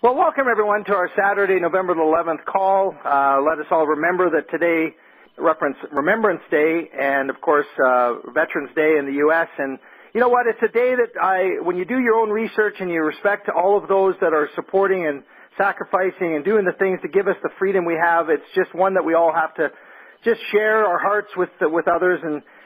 Well, welcome everyone to our Saturday, November the 11th call. Let us all remember that today reference Remembrance Day and, of course, Veterans Day in the U.S. And you know what? It's a day that when you do your own research and you respect all of those that are supporting and sacrificing and doing the things to give us the freedom we have, it's just one that we all have to just share our hearts with others.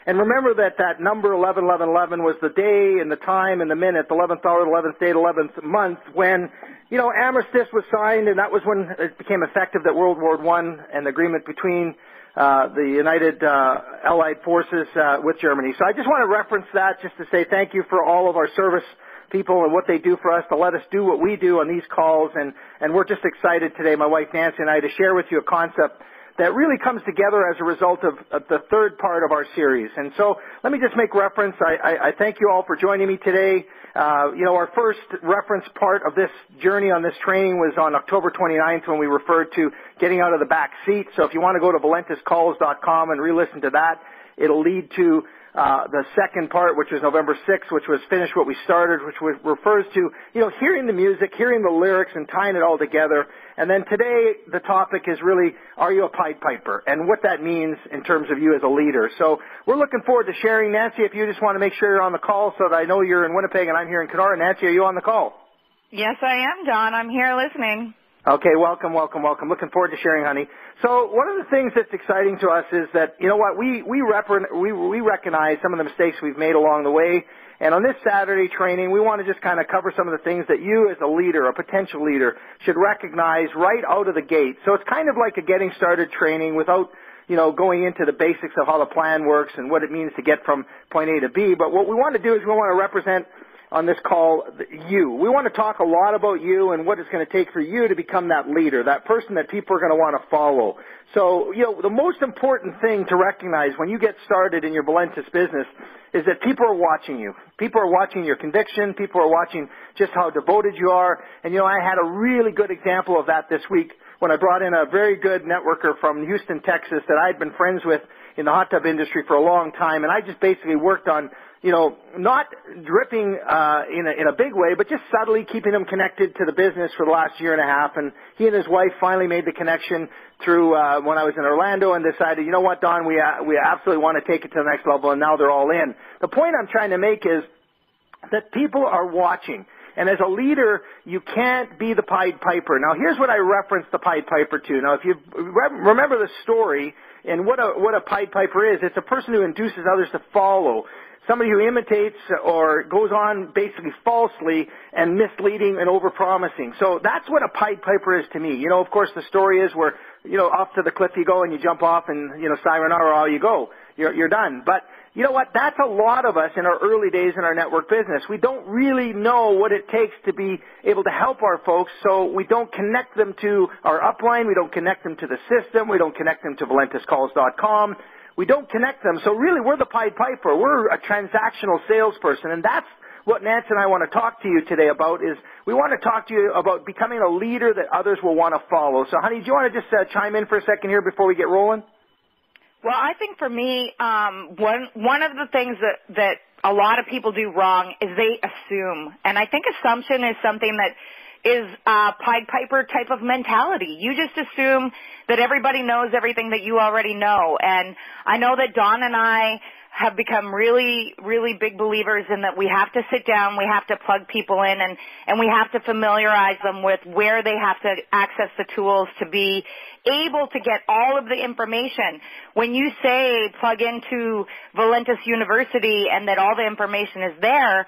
And remember that number 111111 was the day and the time and the minute, the 11th hour, the 11th day, the 11th month when, you know, armistice was signed, and that was when it became effective that World War I and the agreement between the United Allied Forces with Germany. So I just want to reference that just to say thank you for all of our service people and what they do for us to let us do what we do on these calls. And we're just excited today, my wife Nancy and I, to share with you a concept that really comes together as a result of the third part of our series. And so let me just make reference. I thank you all for joining me today. You know, our first reference part of this journey on this training was on October 29th when we referred to getting out of the back seat. So if you want to go to valentuscalls.com and re-listen to that, it'll lead to the second part, which was November 6th, which was Finish What We Started, which refers to, you know, hearing the music, hearing the lyrics, and tying it all together. And then today, the topic is really, are you a Pied Piper? And what that means in terms of you as a leader. So we're looking forward to sharing. Nancy, if you just want to make sure you're on the call so that I know you're in Winnipeg and I'm here in Kenora. Nancy, are you on the call? Yes, I am, Don. I'm here listening. Okay, welcome. Looking forward to sharing, honey. So one of the things that's exciting to us is that, you know what, we recognize some of the mistakes we've made along the way. And on this Saturday training, we want to just kind of cover some of the things that you as a leader, a potential leader, should recognize right out of the gate. So it's kind of like a getting started training without, you know, going into the basics of how the plan works and what it means to get from point A to B. But what we want to do is we want to represent on this call you. We want to talk a lot about you and what it's going to take for you to become that leader, that person that people are going to want to follow. So, you know, the most important thing to recognize when you get started in your Valentus business is that people are watching you. People are watching your conviction. People are watching just how devoted you are. And, you know, I had a really good example of that this week when I brought in a very good networker from Houston, Texas that I'd been friends with in the hot tub industry for a long time. And I just basically worked on, you know, not dripping in a big way, but just subtly keeping him connected to the business for the last year and a half. And he and his wife finally made the connection through when I was in Orlando and decided, you know what, Don, we absolutely want to take it to the next level, and now they're all in. The point I'm trying to make is that people are watching. And as a leader, you can't be the Pied Piper. Now, here's what I referenced the Pied Piper to. Now, if you remember the story and what a Pied Piper is, it's a person who induces others to follow. Somebody who imitates or goes on basically falsely and misleading and overpromising. So that's what a Pied Piper is to me. You know, of course, the story is where, you know, off to the cliff you go and you jump off and, you know, sayonara, you go. You're done. But you know what? That's a lot of us in our early days in our network business. We don't really know what it takes to be able to help our folks, so we don't connect them to our upline. We don't connect them to the system. We don't connect them to valentuscalls.com. We don't connect them. So really, we're the Pied Piper. We're a transactional salesperson, and that's what Nancy and I want to talk to you today about. Is we want to talk to you about becoming a leader that others will want to follow. So, honey, do you want to just chime in for a second here before we get rolling? Well, I think for me, one of the things that a lot of people do wrong is they assume, and I think assumption is something that is a Pied Piper type of mentality. You just assume that everybody knows everything that you already know. And I know that Don and I have become really, really big believers in that we have to sit down, we have to plug people in, and we have to familiarize them with where they have to access the tools to be able to get all of the information. When you say plug into Valentus University and that all the information is there,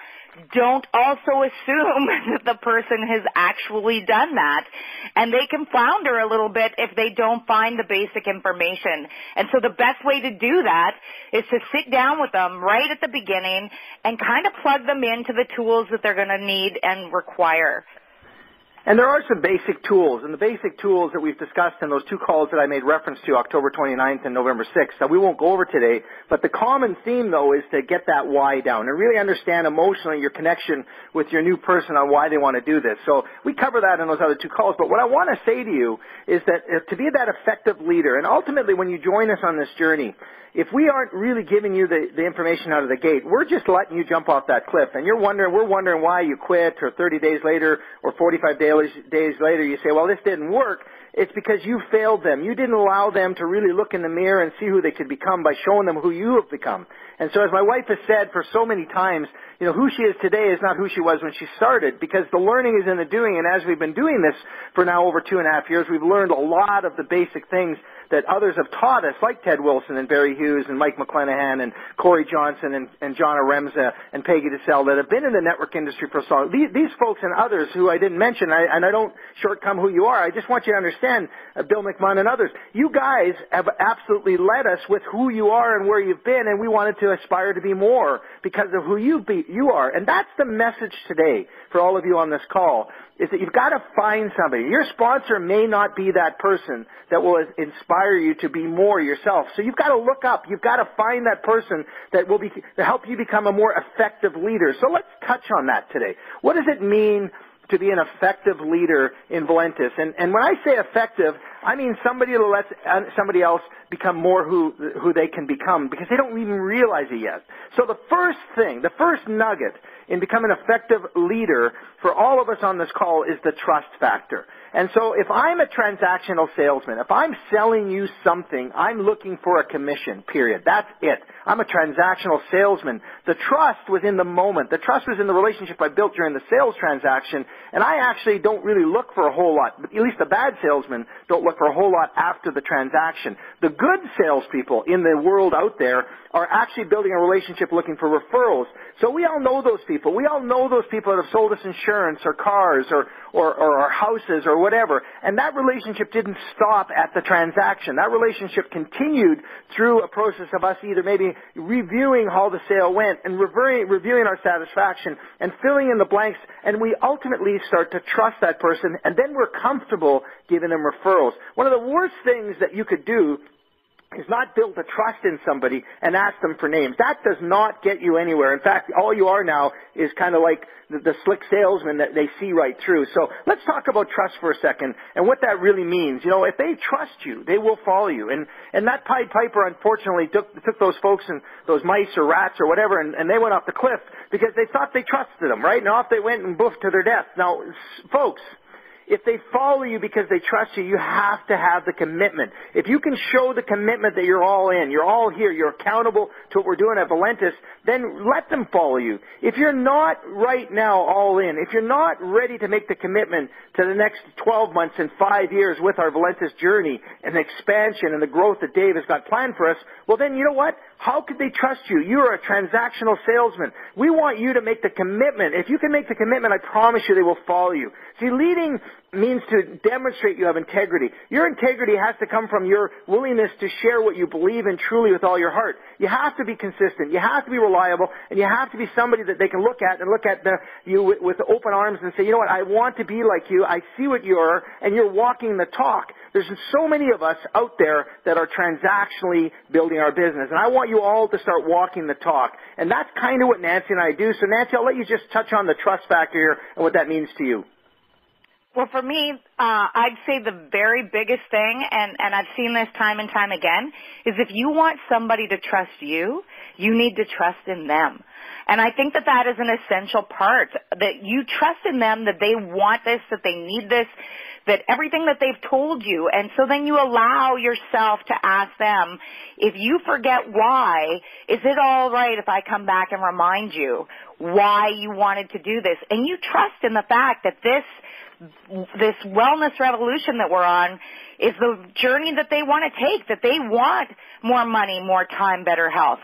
don't also assume that the person has actually done that. And they can flounder a little bit if they don't find the basic information. And so the best way to do that is to sit down with them right at the beginning and kind of plug them into the tools that they're going to need and require. And there are some basic tools, and the basic tools that we've discussed in those two calls that I made reference to, October 29th and November 6th, that we won't go over today, but the common theme, though, is to get that why down and really understand emotionally your connection with your new person on why they want to do this. So we cover that in those other two calls, but what I want to say to you is that to be that effective leader, and ultimately when you join us on this journey, if we aren't really giving you the information out of the gate, we're just letting you jump off that cliff, and we're wondering why you quit, or 30 days later, or 45 days days later you say, well, this didn't work, it's because you failed them. You didn't allow them to really look in the mirror and see who they could become by showing them who you have become. And so as my wife has said for so many times, who she is today is not who she was when she started, because the learning is in the doing. And as we've been doing this for now over 2.5 years, we've learned a lot of the basic things that others have taught us, like Ted Wilson and Barry Hughes and Mike McClanahan and Corey Johnson and John Aremza and Peggy DeSalle, that have been in the network industry for so long. These folks and others who I didn't mention, and I don't shortcome who you are, I just want you to understand, Bill McMahon and others, you guys have absolutely led us with who you are and where you've been, and we wanted to aspire to be more because of who you are. And that's the message today for all of you on this call, is that you've got to find somebody. Your sponsor may not be that person that will inspire you to be more yourself. So you've got to look up. You've got to find that person that will to help you become a more effective leader. So let's touch on that today. What does it mean to be an effective leader in Valentus? And when I say effective, I mean somebody who lets somebody else become more who they can become, because they don't even realize it yet. So the first thing, the first nugget in becoming an effective leader for all of us on this call is the trust factor. And so if I'm a transactional salesman, if I'm selling you something, I'm looking for a commission, period. That's it. I'm a transactional salesman. The trust was in the moment. The trust was in the relationship I built during the sales transaction, and I actually don't really look for a whole lot. At least the bad salesmen don't look for a whole lot after the transaction. The good salespeople in the world out there are actually building a relationship looking for referrals. So we all know those people. We all know those people that have sold us insurance or cars or our houses or whatever. And that relationship didn't stop at the transaction. That relationship continued through a process of us either maybe reviewing how the sale went and reviewing our satisfaction and filling in the blanks. And we ultimately start to trust that person, and then we're comfortable giving them referrals. One of the worst things that you could do is not build a trust in somebody and ask them for names. That does not get you anywhere. In fact, all you are now is kind of like the slick salesman that they see right through. So let's talk about trust for a second and what that really means. If they trust you, they will follow you. And that Pied Piper, unfortunately, took those folks and those mice or rats or whatever, and they went off the cliff because they thought they trusted them, right? And off they went and boofed to their death. Now, folks, if they follow you because they trust you, you have to have the commitment. If you can show the commitment that you're all in, you're all here, you're accountable to what we're doing at Valentus, then let them follow you. If you're not right now all in, if you're not ready to make the commitment to the next 12 months and 5 years with our Valentus journey and the expansion and the growth that Dave has got planned for us, well then, you know what? How could they trust you? You're a transactional salesman. We want you to make the commitment. If you can make the commitment, I promise you they will follow you. See, leading means to demonstrate you have integrity. Your integrity has to come from your willingness to share what you believe in truly with all your heart. You have to be consistent. You have to be reliable, and you have to be somebody that they can look at you with open arms and say, you know what, I want to be like you. I see what you are, and you're walking the talk. There's so many of us out there that are transactionally building our business, and I want you all to start walking the talk. And that's kind of what Nancy and I do. So, Nancy, I'll let you just touch on the trust factor here and what that means to you. Well, for me, I'd say the very biggest thing, and I've seen this time and time again, is if you want somebody to trust you, you need to trust in them. And I think that is an essential part, that you trust in them, that they want this, that they need this, that everything that they've told you. And so then you allow yourself to ask them, if you forget why, is it all right if I come back and remind you why you wanted to do this? And you trust in the fact that this wellness revolution that we're on is the journey that they want to take, that they want more money, more time, better health,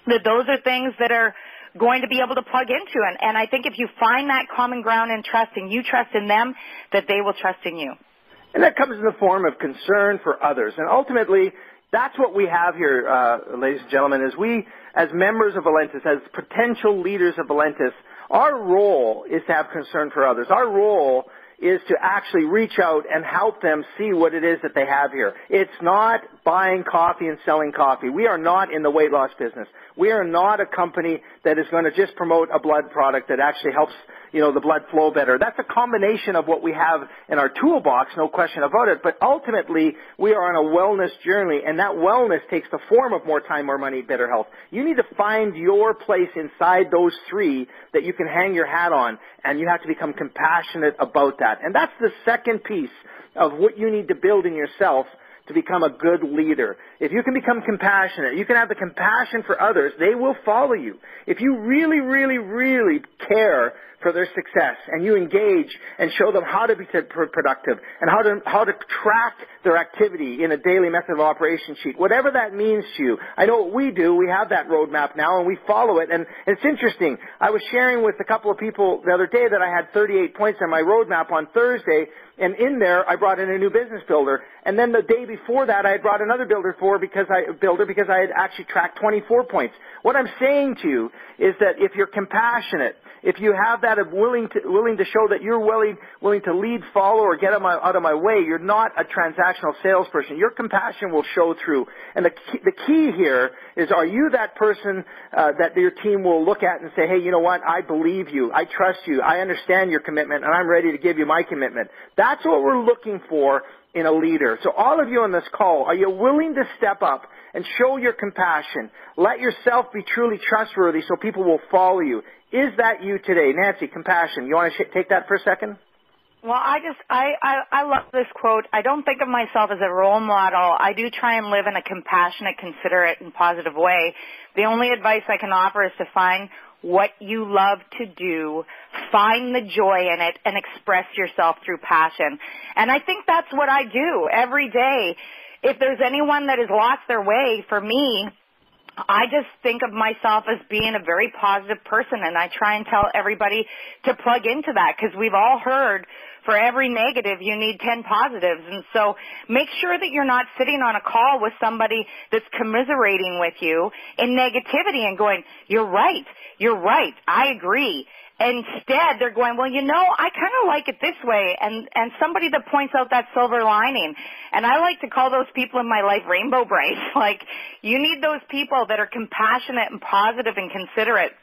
that those are things that are going to be able to plug into. And I think if you find that common ground and trust, and you trust in them, that they will trust in you. And that comes in the form of concern for others. And ultimately, that's what we have here, ladies and gentlemen, is we, as members of Valentus, as potential leaders of Valentus, our role is to have concern for others. Our role is to actually reach out and help them see what it is that they have here. It's not buying coffee and selling coffee. We are not in the weight loss business. We are not a company that is going to just promote a blood product that actually helps, the blood flow better. That's a combination of what we have in our toolbox, no question about it. But ultimately, we are on a wellness journey, and that wellness takes the form of more time, more money, better health. You need to find your place inside those three that you can hang your hat on, and you have to become compassionate about that. that. And that's the second piece of what you need to build in yourself to become a good leader. If you can become compassionate, you can have the compassion for others, they will follow you. If you really, really, really care for their success and you engage and show them how to be productive and how to track their activity in a daily method of operation sheet, whatever that means to you. I know what we do. We have that roadmap now and we follow it. And it's interesting. I was sharing with a couple of people the other day that I had 38 points on my roadmap on Thursday, and in there I brought in a new business builder. And then the day before that I had brought another builder because I had actually tracked 24 points. What I'm saying to you is that if you're compassionate, if you have that of willing to show that you're willing to lead, follow, or get out of my way, you're not a transactional salesperson. Your compassion will show through. And the key here is, are you that person that your team will look at and say, hey, you know what, I believe you, I trust you, I understand your commitment, and I'm ready to give you my commitment. That's what we're looking for in a leader. So all of you on this call, are you willing to step up and show your compassion? Let yourself be truly trustworthy so people will follow you. Is that you today? Nancy, compassion. You want to take that for a second? Well, I love this quote. I don't think of myself as a role model. I do try and live in a compassionate, considerate, and positive way. The only advice I can offer is to find what you love to do, find the joy in it, and express yourself through passion. And I think that's what I do every day. If there's anyone that has lost their way, for me, I just think of myself as being a very positive person, and I try and tell everybody to plug into that, because we've all heard for every negative you need 10 positives. And so make sure that you're not sitting on a call with somebody that's commiserating with you in negativity and going, you're right, I agree. Instead, they're going, well, you know, I kind of like it this way, and somebody that points out that silver lining. And I like to call those people in my life rainbow brights. Like, you need those people that are compassionate and positive and considerate,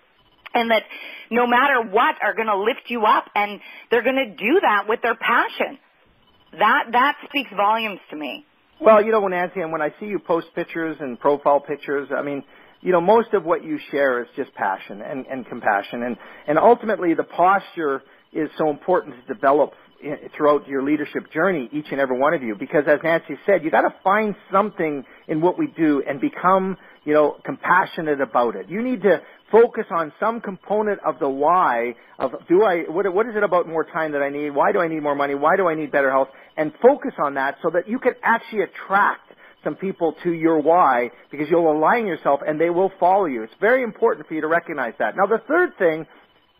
and that no matter what are going to lift you up, and they're going to do that with their passion. That speaks volumes to me. Well, you know, Nancy, and when I see you post pictures and profile pictures, I mean, you know, most of what you share is just passion and compassion. And ultimately, the posture is so important to develop throughout your leadership journey, each and every one of you, because as Nancy said, you got to find something in what we do and become, you know, compassionate about it. You need to focus on some component of the why of what is it about more time that I need? Why do I need more money? Why do I need better health? And focus on that so that you can actually attract some people to your why, because you'll align yourself and they will follow you. It's very important for you to recognize that. Now, the third thing,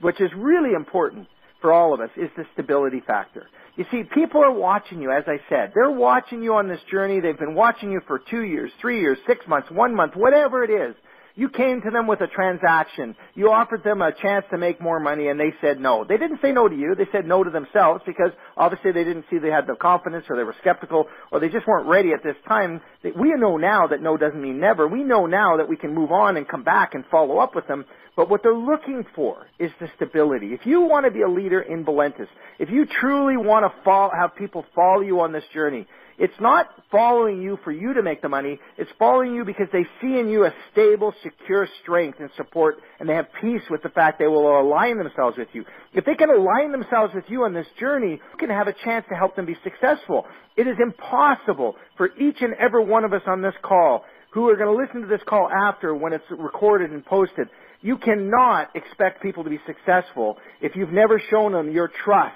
which is really important for all of us, is the stability factor. You see, people are watching you, as I said. They're watching you on this journey. They've been watching you for 2 years, 3 years, 6 months, 1 month, whatever it is. You came to them with a transaction. You offered them a chance to make more money, and they said no. They didn't say no to you. They said no to themselves, because obviously they didn't see they had the confidence, or they were skeptical, or they just weren't ready at this time. We know now that no doesn't mean never. We know now that we can move on and come back and follow up with them. But what they're looking for is the stability. If you want to be a leader in Valentus, if you truly want to have people follow you on this journey, it's not following you for you to make the money. It's following you because they see in you a stable, secure strength and support, and they have peace with the fact they will align themselves with you. If they can align themselves with you on this journey, you can have a chance to help them be successful. It is impossible for each and every one of us on this call who are going to listen to this call after when it's recorded and posted. You cannot expect people to be successful if you've never shown them your trust.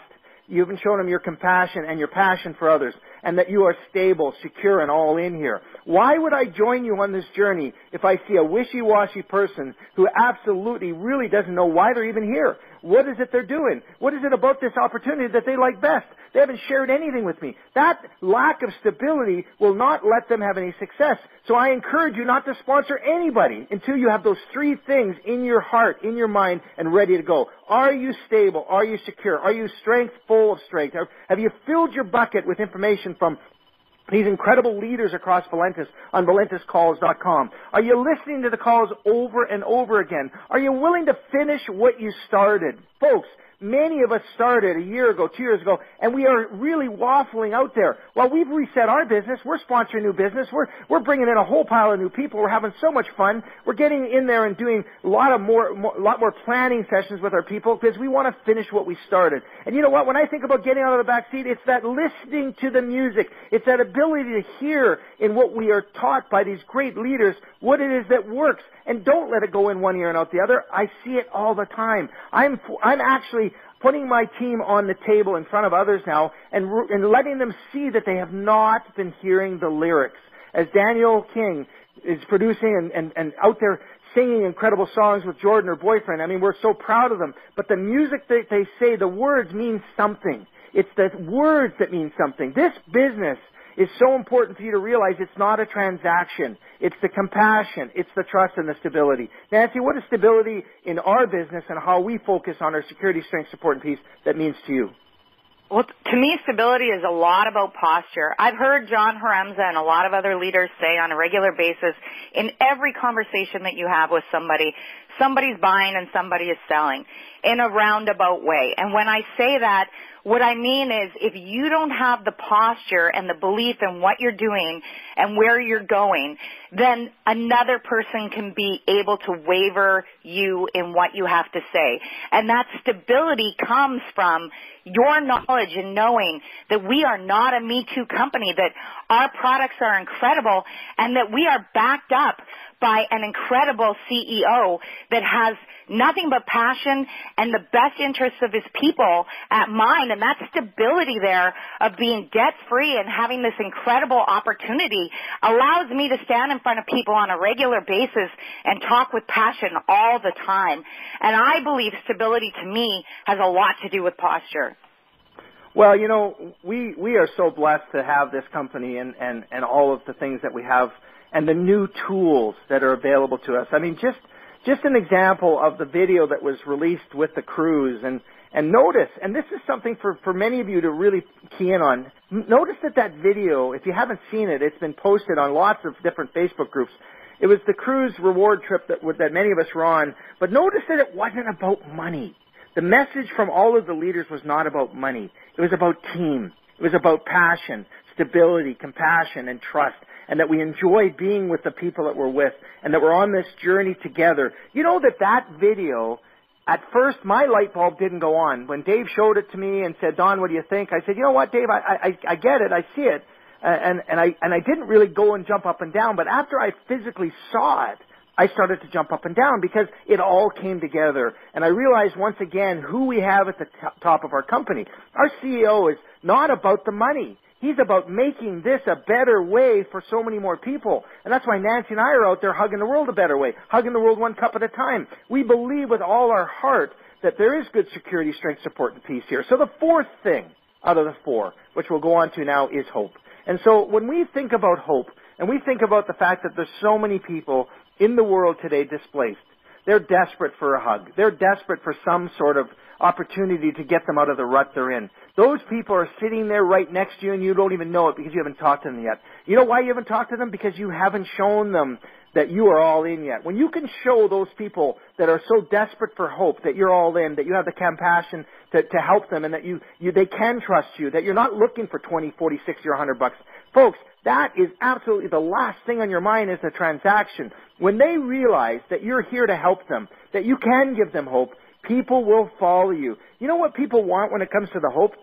You haven't shown them your compassion and your passion for others, and that you are stable, secure, and all in here. Why would I join you on this journey if I see a wishy-washy person who absolutely really doesn't know why they're even here? What is it they're doing? What is it about this opportunity that they like best? They haven't shared anything with me. That lack of stability will not let them have any success. So I encourage you not to sponsor anybody until you have those three things in your heart, in your mind, and ready to go. Are you stable? Are you secure? Are you full of strength? Have you filled your bucket with information from these incredible leaders across Valentus on valentuscalls.com? Are you listening to the calls over and over again? Are you willing to finish what you started? Folks, many of us started a year ago, 2 years ago, and we are really waffling out there. Well, we've reset our business. We're sponsoring new business. We're bringing in a whole pile of new people. We're having so much fun. We're getting in there and doing a lot more planning sessions with our people because we want to finish what we started. And you know what? When I think about getting out of the back seat, it's that listening to the music. It's that ability to hear in what we are taught by these great leaders what it is that works. And don't let it go in one ear and out the other. I see it all the time. I'm actually putting my team on the table in front of others now and letting them see that they have not been hearing the lyrics. As Daniel King is producing and out there singing incredible songs with Jordan, her boyfriend, I mean, we're so proud of them. But the music that they say, the words mean something. It's the words that mean something. This business is so important for you to realize it's not a transaction. It's the compassion. It's the trust and the stability. Nancy, what is stability in our business and how we focus on our security, strength, support, and peace that means to you? Well, to me, stability is a lot about posture. I've heard John Haremza and a lot of other leaders say on a regular basis, in every conversation that you have with somebody, somebody's buying and somebody is selling in a roundabout way. And when I say that, what I mean is if you don't have the posture and the belief in what you're doing and where you're going, then another person can be able to waver you in what you have to say. And that stability comes from your knowledge and knowing that we are not a Me Too company, that our products are incredible, and that we are backed up by an incredible CEO that has nothing but passion and the best interests of his people at mind. And that stability there of being debt-free and having this incredible opportunity allows me to stand in front of people on a regular basis and talk with passion all the time. And I believe stability to me has a lot to do with posture. Well, you know, we are so blessed to have this company and all of the things that we have and the new tools that are available to us. I mean, just an example of the video that was released with the cruise, and notice, and this is something for many of you to really key in on, notice that video, if you haven't seen it, it's been posted on lots of different Facebook groups. It was the cruise reward trip that many of us were on, but notice that it wasn't about money. The message from all of the leaders was not about money. It was about team. It was about passion, stability, compassion, and trust, and that we enjoy being with the people that we're with, and that we're on this journey together. You know that video, at first my light bulb didn't go on. When Dave showed it to me and said, Don, what do you think? I said, you know what, Dave, I get it, I see it, and I didn't really go and jump up and down, but after I physically saw it, I started to jump up and down because it all came together. And I realized once again who we have at the top of our company. Our CEO is not about the money. He's about making this a better way for so many more people. And that's why Nancy and I are out there hugging the world a better way, hugging the world one cup at a time. We believe with all our heart that there is good security, strength, support, and peace here. So the fourth thing out of the four, which we'll go on to now, is hope. And so when we think about hope, and we think about the fact that there's so many people in the world today displaced, they're desperate for a hug. They're desperate for some sort of opportunity to get them out of the rut they're in. Those people are sitting there right next to you and you don't even know it because you haven't talked to them yet. You know why you haven't talked to them? Because you haven't shown them that you are all in yet. When you can show those people that are so desperate for hope that you're all in, that you have the compassion to help them, and that they can trust you, that you're not looking for 20, 40, 60, or $100. Folks, that is absolutely the last thing on your mind is the transaction. When they realize that you're here to help them, that you can give them hope, people will follow you. You know what people want when it comes to the hope?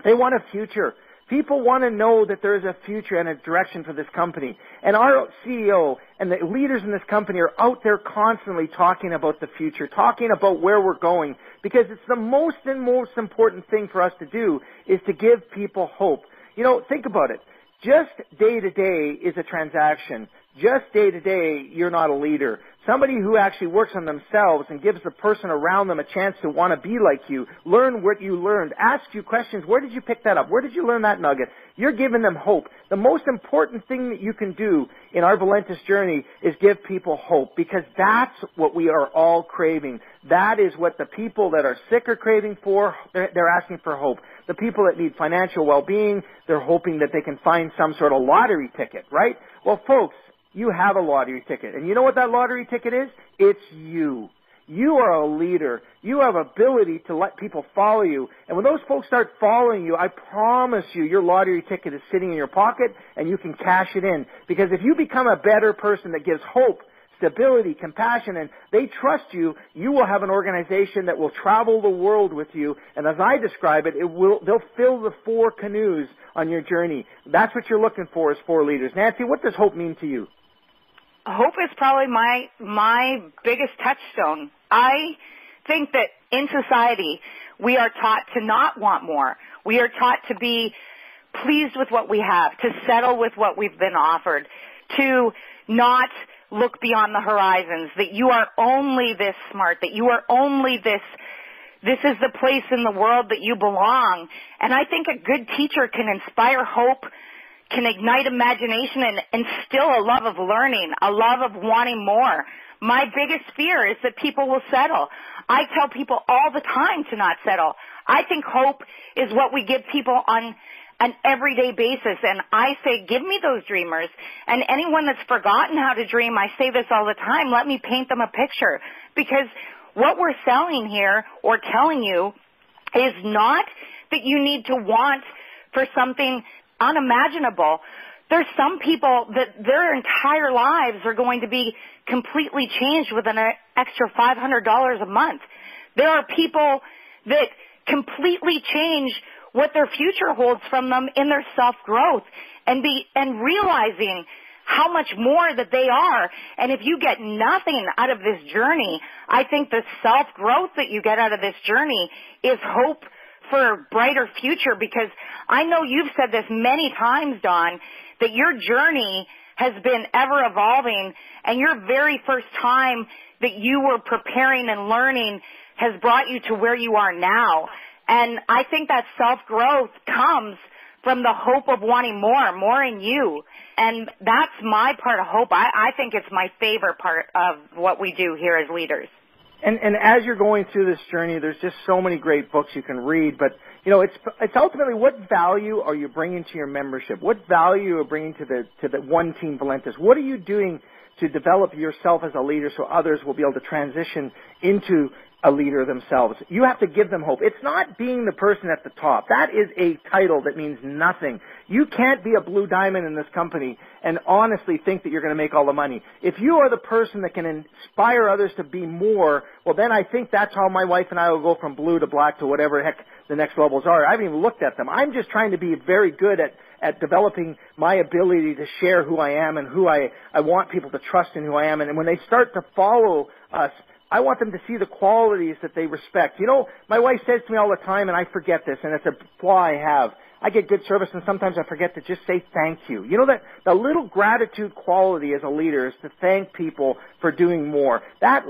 They want a future. People want to know that there is a future and a direction for this company. And our CEO and the leaders in this company are out there constantly talking about the future, talking about where we're going, because it's the most important thing for us to do is to give people hope. You know, think about it. Just day to day is a transaction. Just day to day, you're not a leader. Somebody who actually works on themselves and gives the person around them a chance to want to be like you, learn what you learned, ask you questions. Where did you pick that up? Where did you learn that nugget? You're giving them hope. The most important thing that you can do in our Valentus journey is give people hope, because that's what we are all craving. That is what the people that are sick are craving for. They're asking for hope. The people that need financial well-being, they're hoping that they can find some sort of lottery ticket, right? Well, folks, you have a lottery ticket. And you know what that lottery ticket is? It's you. You are a leader. You have ability to let people follow you. And when those folks start following you, I promise you, your lottery ticket is sitting in your pocket and you can cash it in. Because if you become a better person that gives hope, stability, compassion, and they trust you, you will have an organization that will travel the world with you. And as I describe it, they'll fill the 4 canoes on your journey. That's what you're looking for as 4 leaders. Nancy, what does hope mean to you? Hope is probably my biggest touchstone. I think that in society, we are taught to not want more. We are taught to be pleased with what we have, to settle with what we've been offered, to not look beyond the horizons, that you are only this smart, that you are only this is the place in the world that you belong. And I think a good teacher can inspire hope, can ignite imagination, and instill a love of learning, a love of wanting more. My biggest fear is that people will settle. I tell people all the time to not settle. I think hope is what we give people on an everyday basis, and I say, give me those dreamers. And anyone that's forgotten how to dream, I say this all the time, let me paint them a picture. Because what we're selling here or telling you is not that you need to want for something unimaginable. There's some people that their entire lives are going to be completely changed with an extra $500 a month. There are people that completely change what their future holds from them in their self-growth and realizing how much more that they are. And if you get nothing out of this journey, I think the self-growth that you get out of this journey is hope for a brighter future, because I know you've said this many times, Don, that your journey has been ever evolving, and your very first time that you were preparing and learning has brought you to where you are now. And I think that self-growth comes from the hope of wanting more in you. And that's my part of hope. I think it's my favorite part of what we do here as leaders. And as you're going through this journey, there's just so many great books you can read. But, you know, it's ultimately what value are you bringing to your membership? What value are you bringing to the one team Valentus? What are you doing to develop yourself as a leader so others will be able to transition into a leader themselves? You have to give them hope. It's not being the person at the top. That is a title that means nothing. You can't be a blue diamond in this company and honestly think that you're going to make all the money. If you are the person that can inspire others to be more, well, then I think that's how my wife and I will go from blue to black to whatever heck the next levels are. I haven't even looked at them. I'm just trying to be very good at developing my ability to share who I am and who I want people to trust in who I am. And when they start to follow us, I want them to see the qualities that they respect. You know, my wife says to me all the time, and I forget this, and it's a flaw I have. I get good service, and sometimes I forget to just say thank you. You know, that the little gratitude quality as a leader is to thank people for doing more. That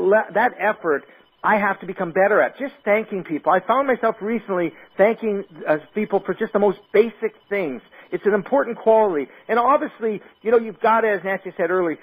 effort I have to become better at, just thanking people. I found myself recently thanking people for just the most basic things. It's an important quality. And obviously, you know, you've got to, as Nancy said earlier,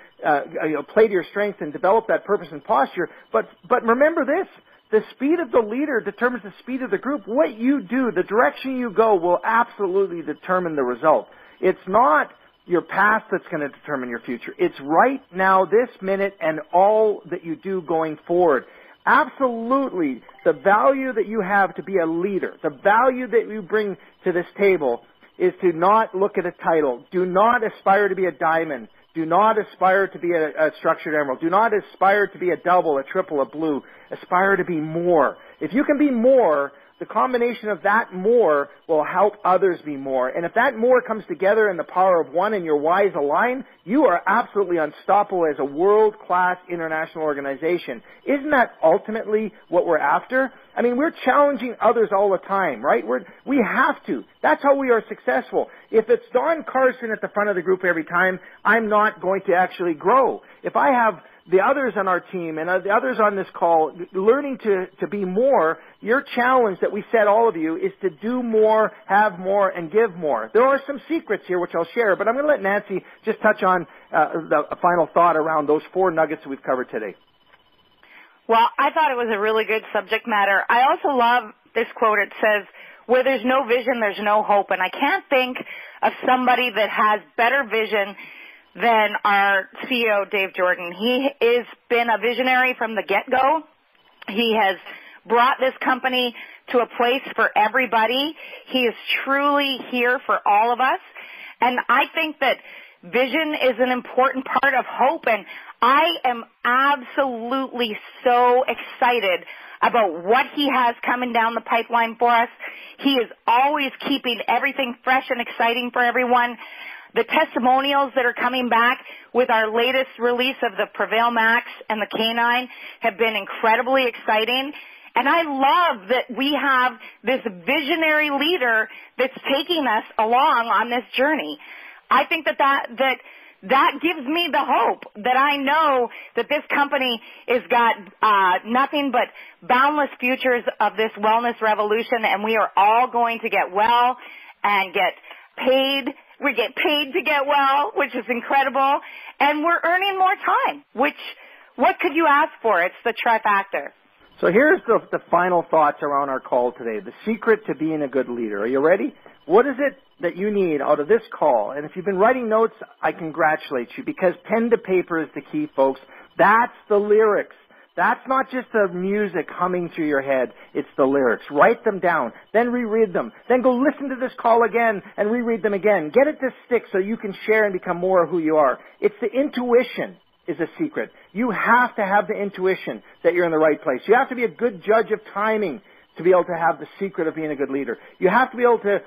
play to your strengths and develop that purpose and posture. But remember this, the speed of the leader determines the speed of the group. What you do, the direction you go will absolutely determine the result. It's not your past that's going to determine your future. It's right now, this minute, and all that you do going forward. Absolutely, the value that you have to be a leader, the value that you bring to this table is to not look at a title. Do not aspire to be a diamond. Do not aspire to be a structured emerald. Do not aspire to be a double, a triple, a blue. Aspire to be more. If you can be more, the combination of that more will help others be more. And if that more comes together in the power of one and your whys align, you are absolutely unstoppable as a world-class international organization. Isn't that ultimately what we're after? I mean, we're challenging others all the time, right? We have to. That's how we are successful. If it's Don Carson at the front of the group every time, I'm not going to actually grow. If I have the others on our team and the others on this call learning to be more, your challenge that we set all of you is to do more, have more, and give more. There are some secrets here which I'll share, but I'm going to let Nancy just touch on the final thought around those 4 nuggets that we've covered today. Well, I thought it was a really good subject matter. I also love this quote. It says, where there's no vision, there's no hope. And I can't think of somebody that has better vision than our CEO, Dave Jordan. He has been a visionary from the get-go. He has brought this company to a place for everybody. He is truly here for all of us. And I think that vision is an important part of hope, and I am absolutely so excited about what he has coming down the pipeline for us. He is always keeping everything fresh and exciting for everyone. The testimonials that are coming back with our latest release of the Prevail Max and the K9 have been incredibly exciting. And I love that we have this visionary leader that's taking us along on this journey. I think that gives me the hope that I know that this company has got nothing but boundless futures of this wellness revolution, and we are all going to get well and get paid. We get paid to get well, which is incredible, and we're earning more time, which what could you ask for? It's the trifactor. So here's the final thoughts around our call today, the secret to being a good leader. Are you ready? What is it that you need out of this call? And if you've been writing notes, I congratulate you, because pen to paper is the key, folks. That's the lyrics. That's not just the music humming through your head. It's the lyrics. Write them down. Then reread them. Then go listen to this call again and reread them again. Get it to stick so you can share and become more of who you are. It's the intuition is a secret. You have to have the intuition that you're in the right place. You have to be a good judge of timing to be able to have the secret of being a good leader. You have to be able to,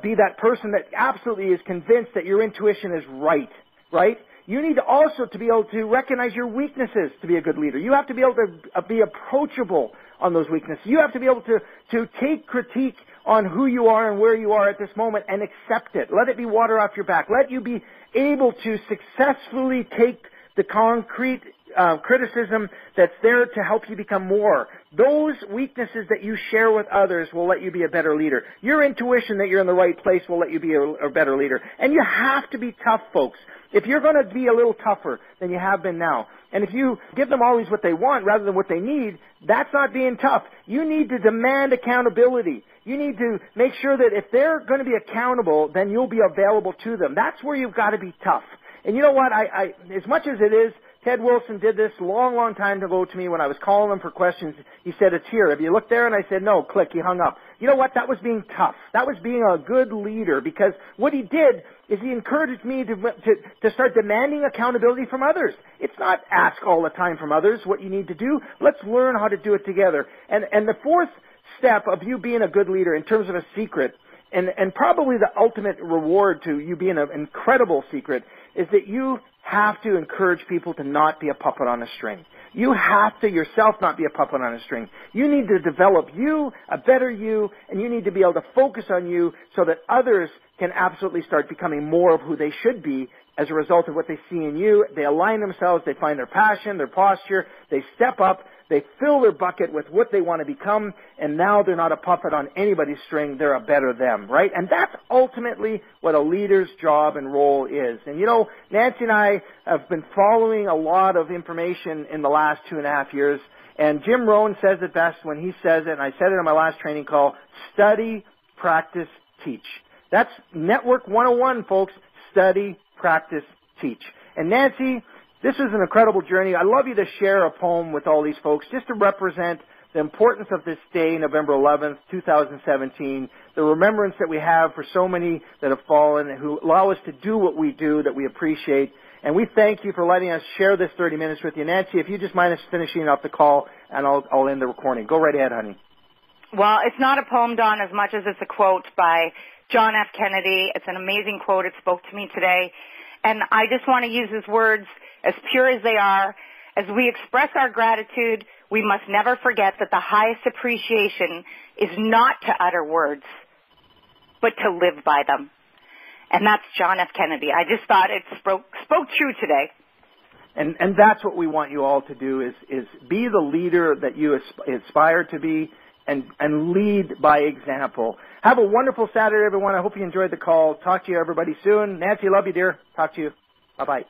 be that person that absolutely is convinced that your intuition is right? You need also to be able to recognize your weaknesses to be a good leader. You have to be able to be approachable on those weaknesses. You have to be able to take critique on who you are and where you are at this moment and accept it. Let it be water off your back. Let you be able to successfully take the concrete criticism that's there to help you become more. Those weaknesses that you share with others will let you be a better leader. Your intuition that you're in the right place will let you be a better leader. And you have to be tough, folks. If you're going to be a little tougher than you have been now, and if you give them always what they want rather than what they need, that's not being tough. You need to demand accountability. You need to make sure that if they're going to be accountable, then you'll be available to them. That's where you've got to be tough. And you know what? I as much as it is, Ted Wilson did this long time ago to me when I was calling him for questions. He said, "It's here. Have you looked there?" And I said, "No." Click. He hung up. You know what? That was being tough. That was being a good leader, because what he did is he encouraged me to start demanding accountability from others. It's not ask all the time from others what you need to do. Let's learn how to do it together. And the fourth step of you being a good leader in terms of a secret, and probably the ultimate reward to you being an incredible secret, is that you have to encourage people to not be a puppet on a string. You have to yourself not be a puppet on a string. You need to develop you, a better you, and you need to be able to focus on you so that others can absolutely start becoming more of who they should be as a result of what they see in you. They align themselves, they find their passion, their posture, they step up, they fill their bucket with what they want to become, and now they're not a puppet on anybody's string, they're a better them, right? And that's ultimately what a leader's job and role is. And Nancy and I have been following a lot of information in the last 2.5 years, and Jim Rohn says it best when he says it, and I said it on my last training call: study, practice, teach. That's Network 101, folks. Study, practice, teach. And Nancy, this is an incredible journey. I'd love you to share a poem with all these folks just to represent the importance of this day, November 11th, 2017, the remembrance that we have for so many that have fallen, who allow us to do what we do that we appreciate. And we thank you for letting us share this 30 minutes with you. Nancy, if you just mind us finishing up the call, and I'll end the recording. Go right ahead, honey. Well, it's not a poem, Don, as much as it's a quote by John F. Kennedy. It's an amazing quote. It spoke to me today. And I just want to use his words as pure as they are. As we express our gratitude, we must never forget that the highest appreciation is not to utter words, but to live by them. And that's John F. Kennedy. I just thought it spoke true today. And that's what we want you all to do, is be the leader that you aspire to be, and lead by example. Have a wonderful Saturday, everyone. I hope you enjoyed the call. Talk to you, everybody, soon. Nancy, love you, dear. Talk to you. Bye-bye.